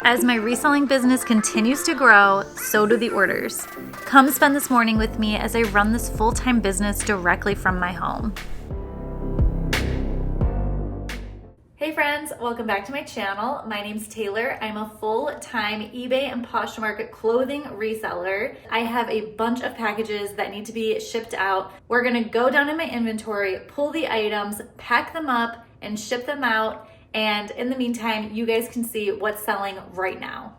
As my reselling business continues to grow, so do the orders. Come spend this morning with me as I run this full-time business directly from my home. Hey friends, welcome back to my channel. My name's Taylor. I'm a full-time eBay and Poshmark clothing reseller. I have a bunch of packages that need to be shipped out. We're gonna go down in my inventory, pull the items, pack them up, and ship them out. And in the meantime, you guys can see what's selling right now.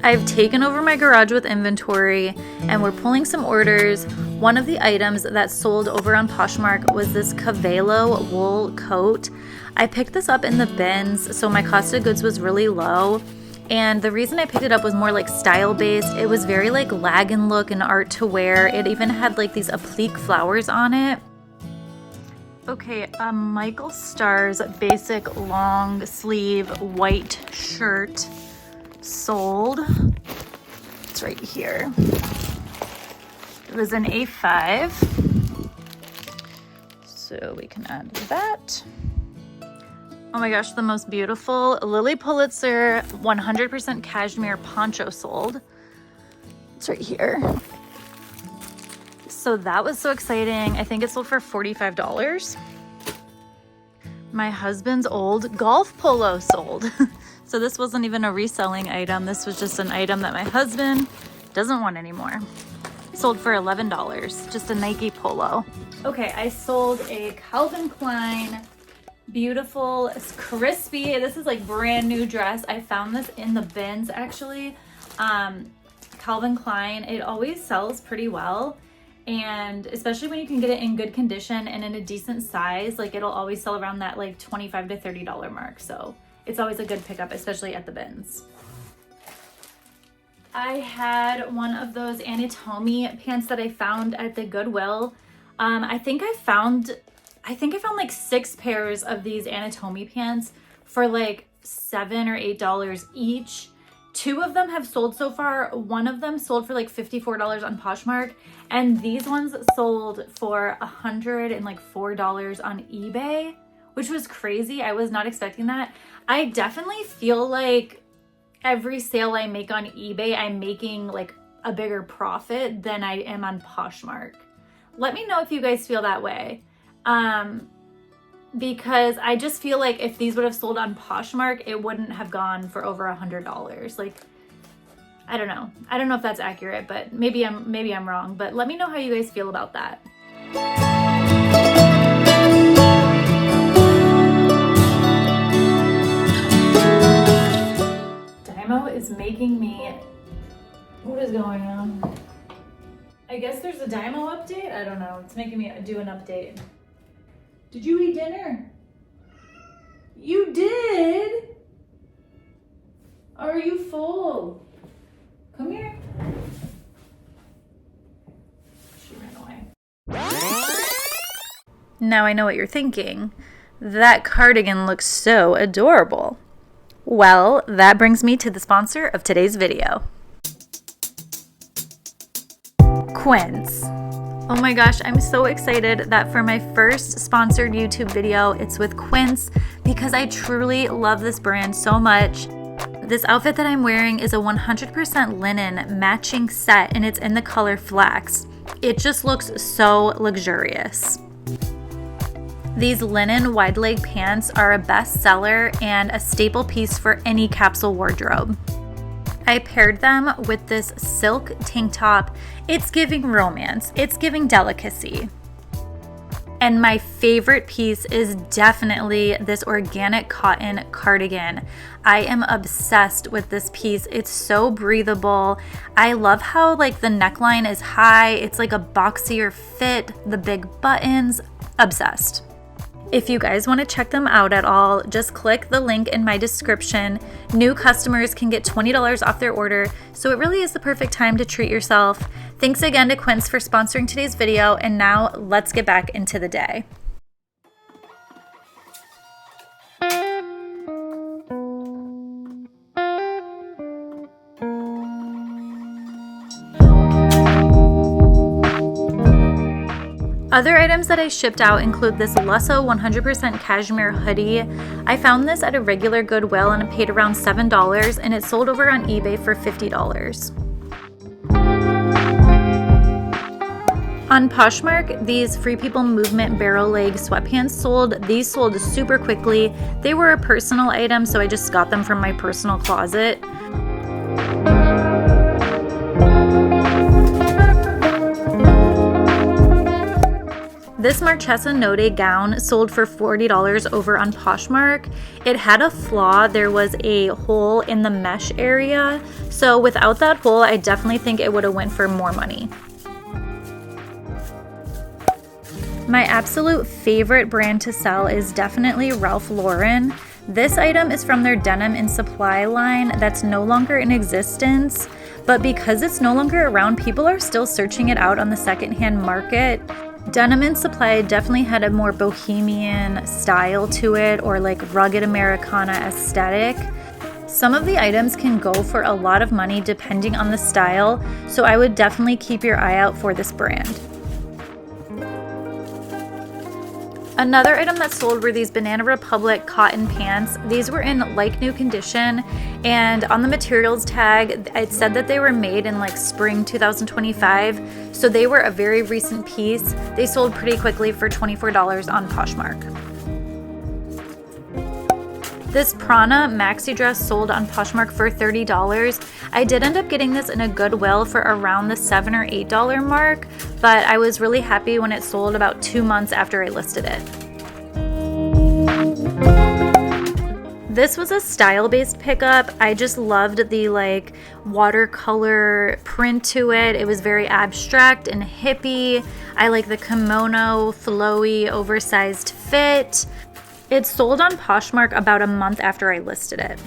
I've taken over my garage with inventory and we're pulling some orders. One of the items that sold over on Poshmark was this Cavello wool coat. I picked this up in the bins, so my cost of goods was really low. And the reason I picked it up was more like style based. It was very like lagan look and art to wear. It even had like these applique flowers on it. Okay, Michael Starr's basic long sleeve white shirt sold. It's right here. It was an A5, so we can add that. Oh my gosh, the most beautiful Lily Pulitzer 100% cashmere poncho sold. It's right here. So that was so exciting. I think it sold for $45. My husband's old golf polo sold. So this wasn't even a reselling item. This was just an item that my husband doesn't want anymore. Sold for $11, just a Nike polo. Okay, I sold a Calvin Klein beautiful, crispy, this is like brand new dress. I found this in the bins actually. Calvin Klein, it always sells pretty well. And especially when you can get it in good condition and in a decent size, like it'll always sell around that like $25 to $30 mark. So it's always a good pickup, especially at the bins. I had one of those Anatomy pants that I found at the Goodwill. I think I found like 6 pairs of these Anatomy pants for like $7 or $8 each. 2 of them have sold so far. One of them sold for like $54 on Poshmark, and these ones sold for $104 on eBay, which was crazy. I was not expecting that. I definitely feel like every sale I make on eBay, I'm making like a bigger profit than I am on Poshmark. Let me know if you guys feel that way. Because I just feel like if these would have sold on Poshmark, it wouldn't have gone for over $100. Like, I don't know. I don't know if that's accurate, but maybe I'm wrong. But let me know how you guys feel about that. Dymo is making me. What is going on? I guess there's a Dymo update. I don't know. It's making me do an update. Did you eat dinner? You did? Are you full? Come here. She ran away. Now I know what you're thinking. That cardigan looks so adorable. Well, that brings me to the sponsor of today's video. QUINCE. Oh my gosh, I'm so excited that for my first sponsored YouTube video, it's with QUINCE because I truly love this brand so much. This outfit that I'm wearing is a 100% linen matching set and it's in the color flax. It just looks so luxurious. These linen wide leg pants are a bestseller and a staple piece for any capsule wardrobe. I paired them with this silk tank top. It's giving romance. It's giving delicacy. And my favorite piece is definitely this organic cotton cardigan. I am obsessed with this piece. It's so breathable. I love how like the neckline is high. It's like a boxier fit, the big buttons. Obsessed. If you guys want to check them out at all, just click the link in my description. New customers can get $20 off their order, so it really is the perfect time to treat yourself. Thanks again to QUINCE for sponsoring today's video, and now let's get back into the day. Other items that I shipped out include this Lusso 100% cashmere hoodie. I found this at a regular Goodwill and I paid around $7, and it sold over on eBay for $50. On Poshmark, these Free People Movement barrel leg sweatpants sold. These sold super quickly. They were a personal item, so I just got them from my personal closet. This Marchesa Notte gown sold for $40 over on Poshmark. It had a flaw. There was a hole in the mesh area. So without that hole, I definitely think it would have went for more money. My absolute favorite brand to sell is definitely Ralph Lauren. This item is from their Denim in Supply line that's no longer in existence, but because it's no longer around, people are still searching it out on the secondhand market. Denim in Supply definitely had a more bohemian style to it, or like rugged Americana aesthetic. Some of the items can go for a lot of money depending on the style, so I would definitely keep your eye out for this brand. Another item that sold were these Banana Republic cotton pants. These were in like new condition, and on the materials tag it said that they were made in like spring 2025, so they were a very recent piece. They sold pretty quickly for $24 on Poshmark. This Prana maxi dress sold on Poshmark for $30. I did end up getting this in a Goodwill for around the $7 or $8 mark, but I was really happy when it sold about 2 months after I listed it. This was a style-based pickup. I just loved the like watercolor print to it. It was very abstract and hippie. I like the kimono, flowy, oversized fit. It sold on Poshmark about a month after I listed it.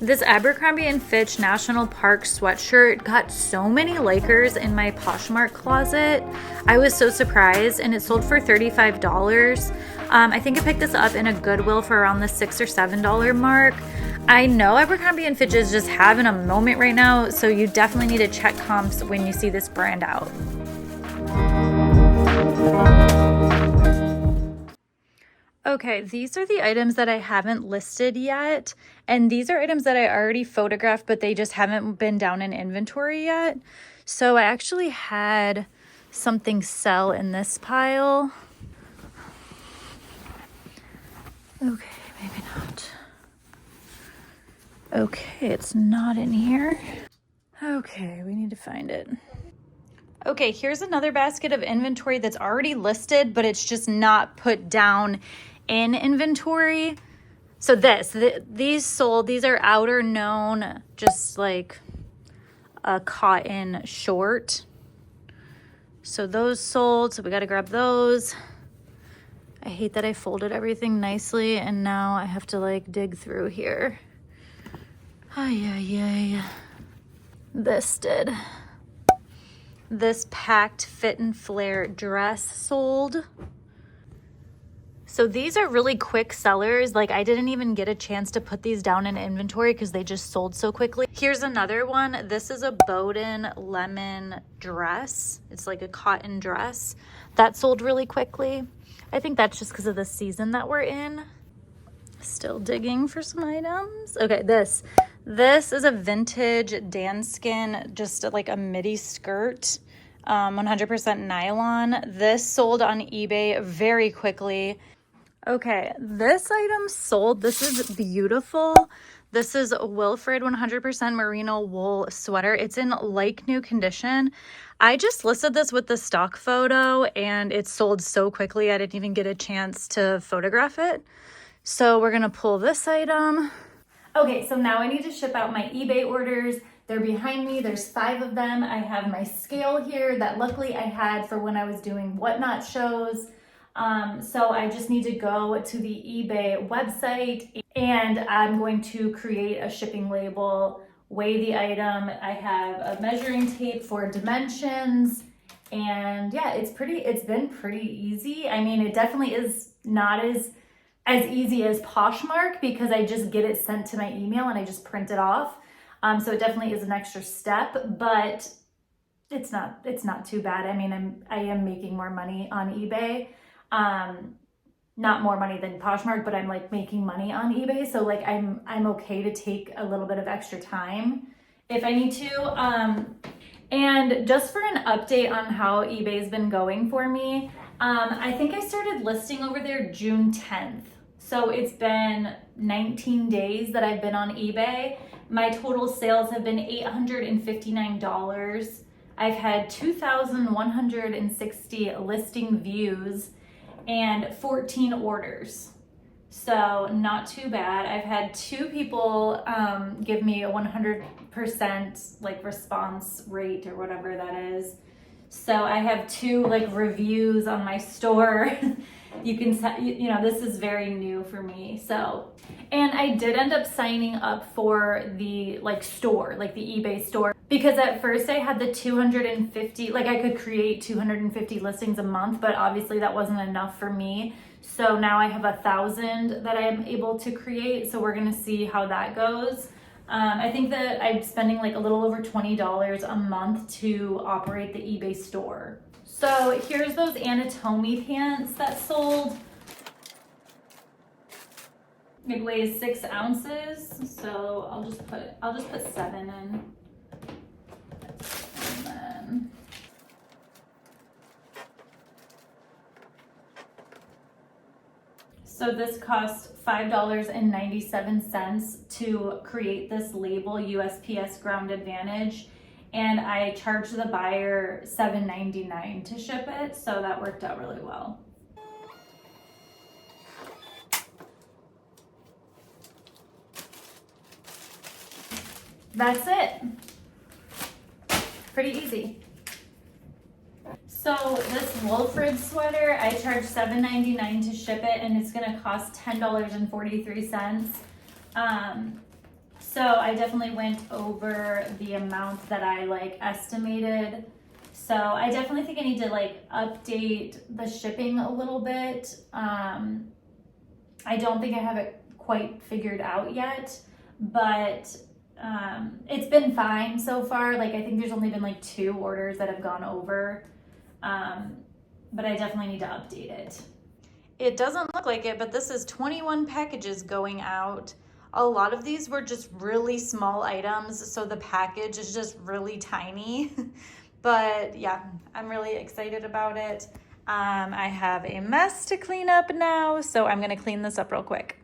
This Abercrombie & Fitch National Park sweatshirt got so many likers in my Poshmark closet. I was so surprised, and it sold for $35. I think I picked this up in a Goodwill for around the $6 or $7 mark. I know Abercrombie & Fitch is just having a moment right now, so you definitely need to check comps when you see this brand out. Okay, these are the items that I haven't listed yet, and these are items that I already photographed, but they just haven't been down in inventory yet. So I actually had something sell in this pile. Okay, maybe not. Okay, it's not in here. Okay, we need to find it. Okay, here's another basket of inventory that's already listed, but it's just not put down in inventory. So these sold. These are outer known, just like a cotton short. So those sold, so we got to grab those. I hate that I folded everything nicely and now I have to like dig through here. Ay. This did. This packed fit and flare dress sold. So these are really quick sellers. Like I didn't even get a chance to put these down in inventory because they just sold so quickly. Here's another one. This is a Bowden lemon dress. It's like a cotton dress that sold really quickly. I think that's just because of the season that we're in. Still digging for some items. Okay, this is a vintage Danskin, just like a midi skirt, 100% nylon. This sold on eBay very quickly. Okay, this item sold. This is beautiful. This is Wilfred 100% merino wool sweater. It's in like new condition. I just listed this with the stock photo and it sold so quickly I didn't even get a chance to photograph it. So we're gonna pull this item. Okay, so now I need to ship out my eBay orders. They're behind me, there's 5 of them. I have my scale here that luckily I had for when I was doing whatnot shows. So I just need to go to the eBay website and I'm going to create a shipping label, weigh the item. I have a measuring tape for dimensions, and yeah, it's been pretty easy. I mean, it definitely is not as easy as Poshmark because I just get it sent to my email and I just print it off. So it definitely is an extra step, but it's not too bad. I mean, I am making more money on eBay. Not more money than Poshmark, but I'm like making money on eBay. So like I'm okay to take a little bit of extra time if I need to. And just for an update on how eBay's been going for me, I think I started listing over there June 10th. So it's been 19 days that I've been on eBay. My total sales have been $859. I've had 2,160 listing views and 14 orders. So not too bad. I've had 2 people give me a 100% like response rate or whatever that is. So I have 2 like reviews on my store. You can, you know, this is very new for me. So, and I did end up signing up for the like store, like the eBay store, because at first I had the 250, like I could create 250 listings a month, but obviously that wasn't enough for me. So now I have 1,000 that I am able to create. So we're gonna see how that goes. I think that I'm spending like a little over $20 a month to operate the eBay store. So here's those Anatomy pants that sold. It weighs 6 ounces, so I'll just put 7 in. And then so this cost $5.97 to create this label, USPS Ground Advantage. And I charged the buyer $7.99 to ship it, so that worked out really well. That's it. Pretty easy. So this Wolford sweater, I charged $7.99 to ship it, and it's gonna cost $10.43. So I definitely went over the amount that I like estimated. So I definitely think I need to like update the shipping a little bit. I don't think I have it quite figured out yet, but it's been fine so far. Like I think there's only been like 2 orders that have gone over, but I definitely need to update it. It doesn't look like it, but this is 21 packages going out. A lot of these were just really small items, so the package is just really tiny. But yeah, I'm really excited about it. I have a mess to clean up now, so I'm gonna clean this up real quick.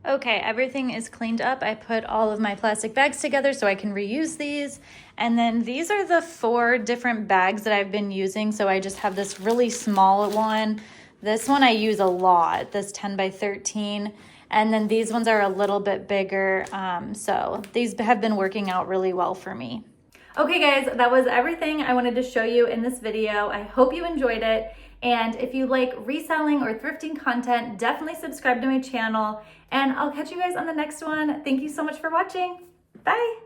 Okay, everything is cleaned up. I put all of my plastic bags together so I can reuse these. And then these are the 4 different bags that I've been using. So I just have this really small one. This one I use a lot, this 10 by 13. And then these ones are a little bit bigger. So these have been working out really well for me. Okay guys, that was everything I wanted to show you in this video. I hope you enjoyed it. And if you like reselling or thrifting content, definitely subscribe to my channel. And I'll catch you guys on the next one. Thank you so much for watching. Bye.